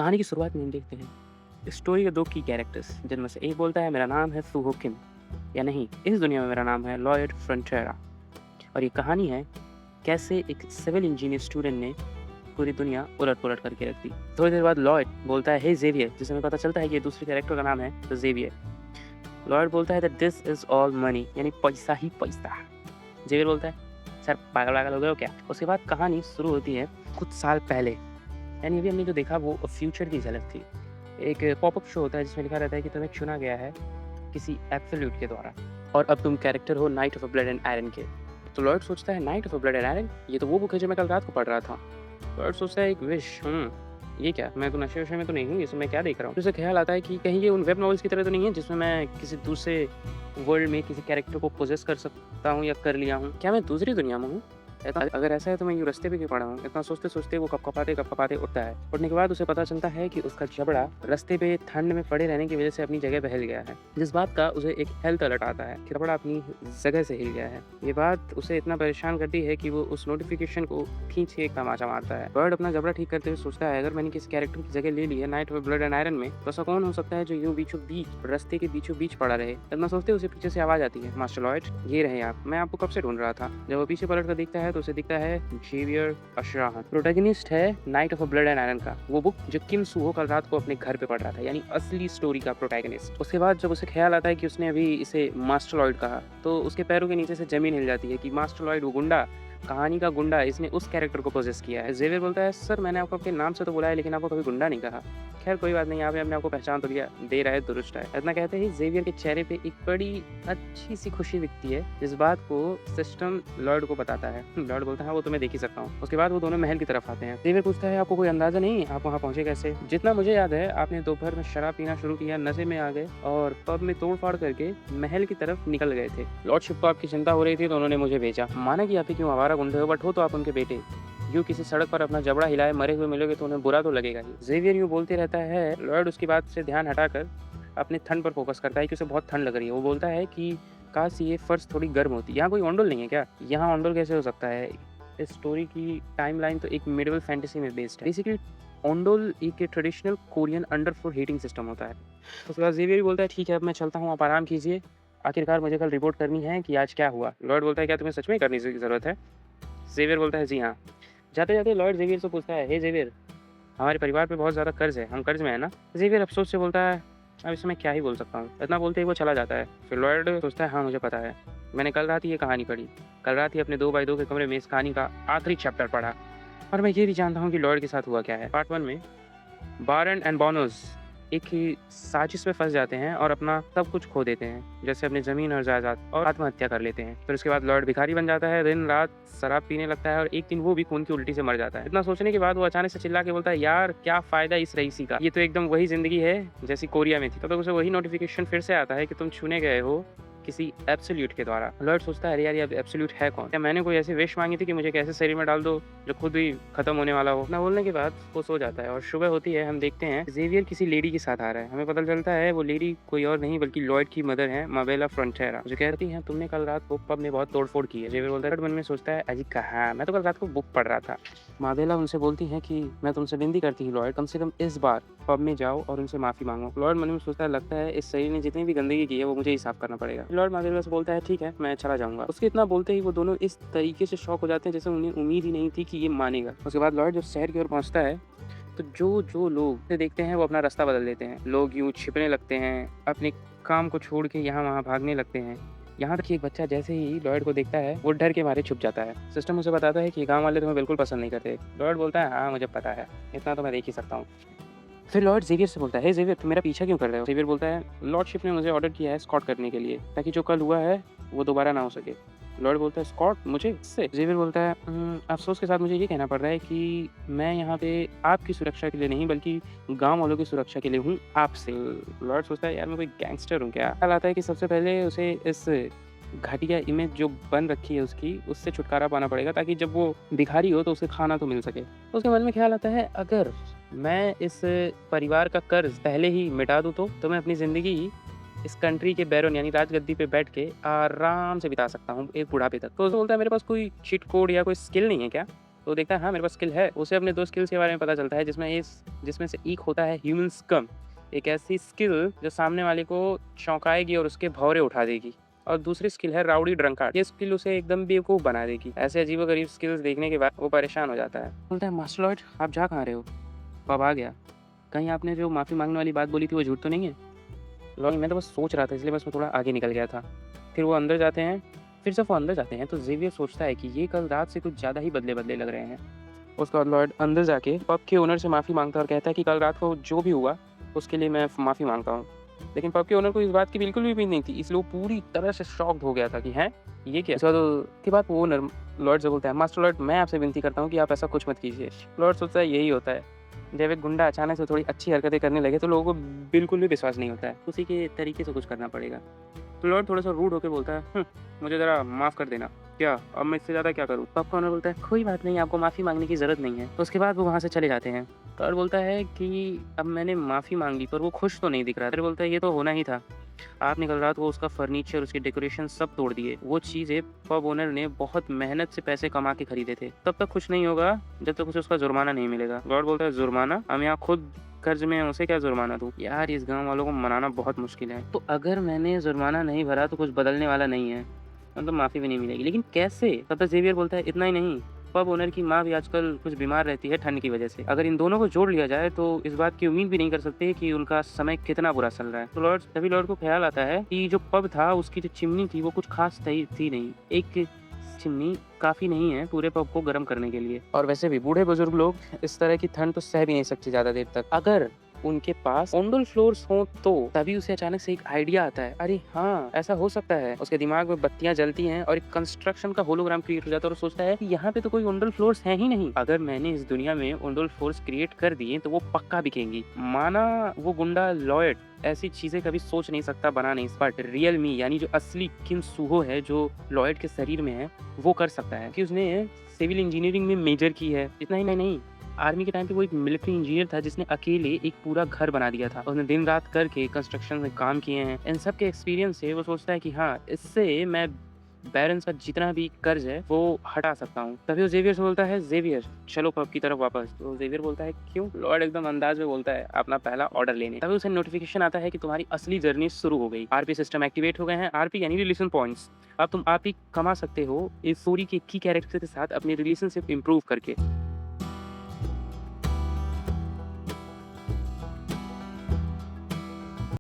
कहानी की शुरुआत में हम देखते हैं स्टोरी के दो की कैरेक्टर्स, जिनमें से एक बोलता है मेरा नाम है सूहो किम, या नहीं इस दुनिया में मेरा नाम है लॉयड फ्रंटेरा। और ये कहानी है कैसे एक सिविल इंजीनियर स्टूडेंट ने पूरी दुनिया उलट पुलट करके रख दी। थोड़ी देर बाद लॉयड बोलता है हे जेवियर, जिससे हमें पता चलता है कि ये दूसरे कैरेक्टर का नाम है तो जेवियर। लॉयड बोलता है that this is all money, यानी पैसा ही पैसा। जेवियर बोलता है सर पागल पागल हो गए हो क्या। उसके बाद कहानी शुरू होती है कुछ साल पहले, यानी अभी हमने जो देखा वो फ्यूचर की झलक थी। एक पॉपअप शो होता है जिसमें लिखा रहता है कि तुम्हें चुना गया है किसी एब्सोल्यूट के द्वारा और अब तुम कैरेक्टर हो night of blood and iron के। तो लॉयड सोचता है night of blood and iron, ये तो वो बुक है जो मैं कल रात को पढ़ रहा था। लॉयड सोचता है एक विश, ये क्या, मैं तो नशे वशे में तो नहीं हूँ, ये सब मैं क्या देख रहा हूँ। उसे ख्याल आता है कि कहीं ये उन वेब नॉवेल्स की तरह तो नहीं है जिसमें मैं किसी दूसरे वर्ल्ड में किसी कैरेक्टर को पोजेस कर सकता हूँ या कर लिया हूँ। क्या मैं दूसरी दुनिया में हूँ? अगर ऐसा है तो मैं यूँ रास्ते पे क्यों पड़ा हूँ। इतना सोचते सोचते वो कपकपाते उठता है। उठने के बाद उसे पता चलता है कि उसका जबड़ा रास्ते पे ठंड में पड़े रहने की वजह से अपनी जगह पे हिल गया है, जिस बात का उसे एक हेल्थ अलर्ट आता है कि जबड़ा अपनी जगह से हिल गया है। ये बात उसे इतना परेशान करती है कि वो उस नोटिफिकेशन को खींच के एक तमाचा मारता है। बर्ड अपना जबड़ा ठीक करते हुए सोचता है अगर मैंने किसी कैरेक्टर की जगह ले ली है night of blood and iron में, तो ऐसा कौन हो सकता है जो यूं बीचों बीच रास्ते के बीचों बीच पड़ा रहे। इतना सोचते उसे पीछे से आवाज आती है मास्टर लॉयड ये रहे आप, मैं आपको कब से ढूंढ रहा था। जब वो पीछे पलट कर देखता है तो उसे दिखता है जेवियर अशराहन, प्रोटैगनिस्ट है night of blood and iron का, वो बुक जो किम सूहो कल रात को अपने घर पे पढ़ रहा था, यानी असली स्टोरी का प्रोटैगनिस्ट। उसके बाद जब उसे ख्याल आता है कि उसने अभी इसे मास्टर लॉयड कहा तो उसके पैरों के नीचे से जमीन हिल जाती है कि मास्टर लॉयड वो गुंडा, कहानी का गुंडा, इसने उस कैरेक्टर को पोजेस किया है। जेवियर बोलता है सर मैंने आपको अपने नाम से तो बुलाया लेकिन आपको कभी गुंडा नहीं कहा। खैर कोई बात नहीं, आपने अपने आपको पहचान तो लिया, दे रहा है दुरुस्त है। इतना कहते ही जेवियर के चेहरे पे एक बड़ी अच्छी सी खुशी दिखती है, जिस बात को सिस्टम लॉर्ड को बताता है। लॉर्ड बोलता है वो तो मैं देख ही सकता हूँ। उसके बाद वो दोनों महल की तरफ आते हैं। जेवियर पूछता है आपको कोई अंदाजा नहीं आप वहाँ पहुंचे कैसे। जितना मुझे याद है आपने दोपहर में शराब पीना शुरू किया, नशे में आ गए और पब में तोड़ फाड़ करके महल की तरफ निकल गए थे। लॉर्डशिप को आपकी चिंता हो रही थी तो उन्होंने मुझे भेजा। माना कि आप ही क्यों आवारा गुंडे हो, बट हो तो आप उनके बेटे। यूँ किसी सड़क पर अपना जबड़ा हिलाए मरे हुए मिलोगे तो उन्हें बुरा तो लगेगा ही। जेवियर यूँ बोलते रहता है। लॉर्ड उसकी बात से ध्यान हटाकर अपने ठंड पर फोकस करता है कि उसे बहुत ठंड लग रही है। वो बोलता है कि काश ये फर्श थोड़ी गर्म होती। यहाँ कोई ओंडोल नहीं है क्या? यहाँ ओंडोल कैसे हो सकता है? इस स्टोरी की टाइमलाइन तो एक मिडिवल फैंटेसी में बेस्ड है। बेसिकली ओंडोल एक traditional Korean under floor heating system होता है। तो उसके बाद जेवियर भी बोलता है ठीक है अब मैं चलता हूँ, आप आराम कीजिए, आखिरकार मुझे कल रिपोर्ट करनी है कि आज क्या हुआ। लॉर्ड बोलता है क्या तुम्हें सच में करने की ज़रूरत है? जेवियर बोलता है जी हाँ। जाते जाते लॉर्ड जेवियर से पूछता है हे जेवियर, हमारे परिवार पे बहुत ज़्यादा कर्ज है, हम कर्ज में है ना। जेवियर अफसोस से बोलता है अब इसमें क्या ही बोल सकता हूँ। इतना बोलते ही वो चला जाता है। फिर लॉर्ड सोचता है हाँ मुझे पता है, मैंने कल रात ही ये कहानी पढ़ी, कल रात ही अपने 2x2 के कमरे में इस कहानी का आखिरी चैप्टर पढ़ा और मैं ये भी जानता हूँ कि लॉर्ड के साथ हुआ क्या है। पार्ट 1 में बारन एंड बोनोस एक ही साजिश में फंस जाते हैं और अपना सब कुछ खो देते हैं, जैसे अपनी ज़मीन और जायदाद, और आत्महत्या कर लेते हैं। फिर उसके बाद लॉर्ड भिखारी बन जाता है, दिन रात शराब पीने लगता है और एक दिन वो भी खून की उल्टी से मर जाता है। इतना सोचने के बाद वो अचानक से चिल्ला के बोलता है यार क्या फ़ायदा इस रईसी का, ये तो एकदम वही ज़िंदगी है जैसी कोरिया में थी। तब तक उसे वही नोटिफिकेशन फिर से आता है कि तुम छूने गए हो किसी एब्सोल्यूट के द्वारा। लॉर्ड सोचता है अरे यार ये एब्सोल्यूट है कौन? क्या मैंने कोई ऐसी विश मांगी थी कि मुझे कैसे शरीर में डाल दो जो खुद ही खत्म होने वाला हो? ना बोलने के बाद वो सो जाता है और सुबह होती है। हम देखते हैं जेवियर किसी लेडी के साथ आ रहा है। हमें पता चलता है वो लेडी कोई और नहीं बल्कि लॉयड की मदर है, माबेला फ्रंटेरा, जो कहती है तुमने कल रात को पब में बहुत तोड़फोड़ की है। जेवियर बोलता है, मन में सोचता है अजी कहा, मैं तो कल रात को बुक पढ़ रहा था। माबेला उनसे बोलती है कि मैं तुमसे विनती करती हूँ लॉयड, कम से कम इस बार पब में जाओ और उनसे माफी मांगो। लॉर्ड मन में सोचता है लगता है इस शरीर ने जितनी भी गंदगी की है वो मुझे ही साफ करना पड़ेगा। लॉर्ड माबेला से बोलता है ठीक है मैं चला जाऊंगा। उसके इतना बोलते ही वो दोनों इस तरीके से शॉक हो जाते हैं जैसे उन्हें उम्मीद ही नहीं थी कि ये मानेगा। उसके बाद लॉर्ड जब शहर की ओर पहुंचता है तो जो लोग उसे देखते हैं वो अपना रास्ता बदल देते हैं। लोग यूं छिपने लगते हैं, अपने काम को छोड़ के यहाँ वहाँ भागने लगते हैं। यहाँ तक कि एक बच्चा जैसे ही लॉयड को देखता है वो डर के मारे छुप जाता है। सिस्टम उसे बताता है कि गांव वाले तुम्हें बिल्कुल पसंद नहीं करते। लॉयड बोलता है हाँ मुझे पता है, इतना तो मैं देख ही सकता हूँ। फिर लॉर्ड जेवियर से बोलता है हे जेवियर तुम मेरा पीछा क्यों कर रहे हो? जेवियर बोलता है लॉर्डशिप ने मुझे ऑर्डर किया है स्कॉट करने के लिए, ताकि जो कल हुआ है वो दोबारा ना हो सके। लॉर्ड बोलता है स्कॉट मुझे इससे? जेवियर बोलता है अफसोस के साथ मुझे ये कहना पड़ रहा है कि मैं यहाँ पे आपकी सुरक्षा के लिए नहीं बल्कि गांव वालों की सुरक्षा के लिए हूँ आपसे। लॉर्ड सोचता है यार मैं कोई गैंगस्टर हूँ क्या? ख्याल आता है कि सबसे पहले उसे इस घटिया इमेज जो बन रखी है उसकी, उससे छुटकारा पाना पड़ेगा ताकि जब वो भिखारी हो तो उसे खाना तो मिल सके। तो उसके मन में ख्याल आता है अगर मैं इस परिवार का कर्ज पहले ही मिटा दूं तो मैं अपनी ज़िंदगी इस कंट्री के बैरोन यानी राजगद्दी पे बैठ के आराम से बिता सकता हूँ एक बुढ़ापे तक। तो उसने बोलता है मेरे पास कोई चीट कोड या कोई स्किल नहीं है क्या? तो देखता है हाँ मेरे पास स्किल है। उसे अपने 2 स्किल्स के बारे में पता चलता है जिसमें से एक होता है ह्यूमन स्कम, एक ऐसी स्किल जो सामने वाले को चौंकाएगी और उसके भौंरे उठा देगी। और दूसरी स्किल है राउडी ड्रंकार्ड, ये स्किल उसे एकदम बेवकूफ़ बना देगी। ऐसे अजीबो-गरीब स्किल्स देखने के बाद वो परेशान हो जाता है। बोलता है मास्टर लॉयड आप जा कहाँ रहे हो? कब आ गया? कहीं आपने जो माफ़ी माँगने वाली बात बोली थी वो झूठ तो नहीं है? लॉयड मैं तो बस सोच रहा था इसलिए बस मैं थोड़ा आगे निकल गया था। फिर वो अंदर जाते हैं। फिर जब वो अंदर जाते हैं तो ज़ेवियर सोचता है कि ये कल रात से कुछ ज़्यादा ही बदले-बदले लग रहे हैं। उसके बाद लॉयड अंदर जाके पब के ओनर से माफ़ी माँगता है और कहता है कि कल रात को जो भी हुआ उसके लिए मैं माफ़ी माँगता हूँ। लेकिन पब के ओनर को इस बात की बिल्कुल भी उम्मीद नहीं थी, इसलिए वो पूरी तरह से शॉक्ड हो गया था कि हैं ये क्या? उसके बाद वो ओनर लॉयड से बोलता है मास्टर लॉयड मैं आपसे विनती करता हूँ कि आप ऐसा कुछ मत कीजिए। लॉयड सोचता है यही होता है। जब एक गुंडा अचानक से थोड़ी अच्छी हरकतें करने लगे तो लोगों को बिल्कुल भी विश्वास नहीं होता है। उसी के तरीके से कुछ करना पड़ेगा। तो लॉयड थोड़ा-सा रूड होके बोलता है मुझे ज़रा माफ़ कर देना। क्या? अब मैं इससे ज़्यादा क्या करूँ? पब का ओनर बोलता है कोई बात नहीं आपको माफ़ी माँगने की ज़रूरत नहीं है। तो उसके बाद वो वहाँ से चले जाते हैं। लॉयड बोलता है कि अब मैंने माफ़ी माँग ली पर वो खुश तो नहीं दिख रहा। फिर बोलता है ये तो होना ही था। आपने कल रात को उसका फर्नीचर, उसके डेकोरेशन सब तोड़ दिए। वो चीज़ें पब ओनर ने बहुत मेहनत से पैसे कमा के खरीदे थे। तब तक खुश नहीं होगा जब तक उसे उसका जुर्माना नहीं मिलेगा। लॉयड बोलता है जुर्माना? हम यहाँ खुद कर्ज में हैं, उसे क्या जुर्माना दूँ? यार इस गाँव वालों को मनाना बहुत मुश्किल है। तो अगर मैंने जुर्माना नहीं भरा तो कुछ बदलने वाला नहीं है। मतलब माफ़ी भी नहीं मिलेगी। लेकिन कैसे? तब तक ज़ेवियर बोलता है इतना ही नहीं, पब ओनर की माँ भी आजकल कुछ बीमार रहती है ठंड की वजह से। अगर इन दोनों को जोड़ लिया जाए तो इस बात की उम्मीद भी नहीं कर सकते कि उनका समय कितना बुरा चल रहा है। तो लॉर्ड को ख़्याल आता है कि जो पब था उसकी जो चिमनी थी वो कुछ ख़ास थी नहीं। एक चिमनी काफ़ी नहीं है पूरे पब को गर्म करने के लिए। और वैसे भी बूढ़े-बुजुर्ग लोग इस तरह की ठंड तो सह भी नहीं सकते ज़्यादा देर तक। अगर उनके पास ओंडोल फ्लोर्स हों तो तभी उसे अचानक से एक आइडिया आता है। अरे हाँ, ऐसा हो सकता है। उसके दिमाग में बत्तियां जलती हैं और एक कंस्ट्रक्शन का होलोग्राम क्रिएट हो जाता है और सोचता है कि यहाँ पे तो कोई ओंडोल फ्लोर्स हैं ही नहीं। अगर मैंने इस दुनिया में ओंडोल फ्लोर्स क्रिएट कर दिए तो वो पक्का बिकेंगी। माना वो गुंडा लॉयड ऐसी चीजें कभी सोच नहीं सकता, बना नहीं, बट रियल मी यानी जो असली किम सूहो है जो लॉयड के शरीर में है वो कर सकता है कि उसने सिविल इंजीनियरिंग में मेजर की है। इतना ही नहीं, आर्मी के टाइम पे वो एक मिलिट्री इंजीनियर था जिसने अकेले एक पूरा घर बना दिया था। उसने दिन रात करके कंस्ट्रक्शन में काम किए हैं। इन सब के एक्सपीरियंस से वो सोचता है कि हाँ, इससे मैं बैरन्स का जितना भी कर्ज है वो हटा सकता हूँ। तभी वो ज़ेवियर से बोलता है ज़ेवियर चलो पब की तरफ वापस। तो ज़ेवियर बोलता है क्यों? लॉर्ड एकदम अंदाज में बोलता है अपना पहला ऑर्डर लेने। तभी उसे नोटिफिकेशन आता है कि तुम्हारी असली जर्नी शुरू हो गई। आरपी सिस्टम एक्टिवेट हो गए हैं। आरपी यानी रिलेशन पॉइंट्स। अब तुम आप ही कमा सकते हो इस स्टोरी के की कैरेक्टर के साथ अपनी रिलेशनशिप इंप्रूव करके।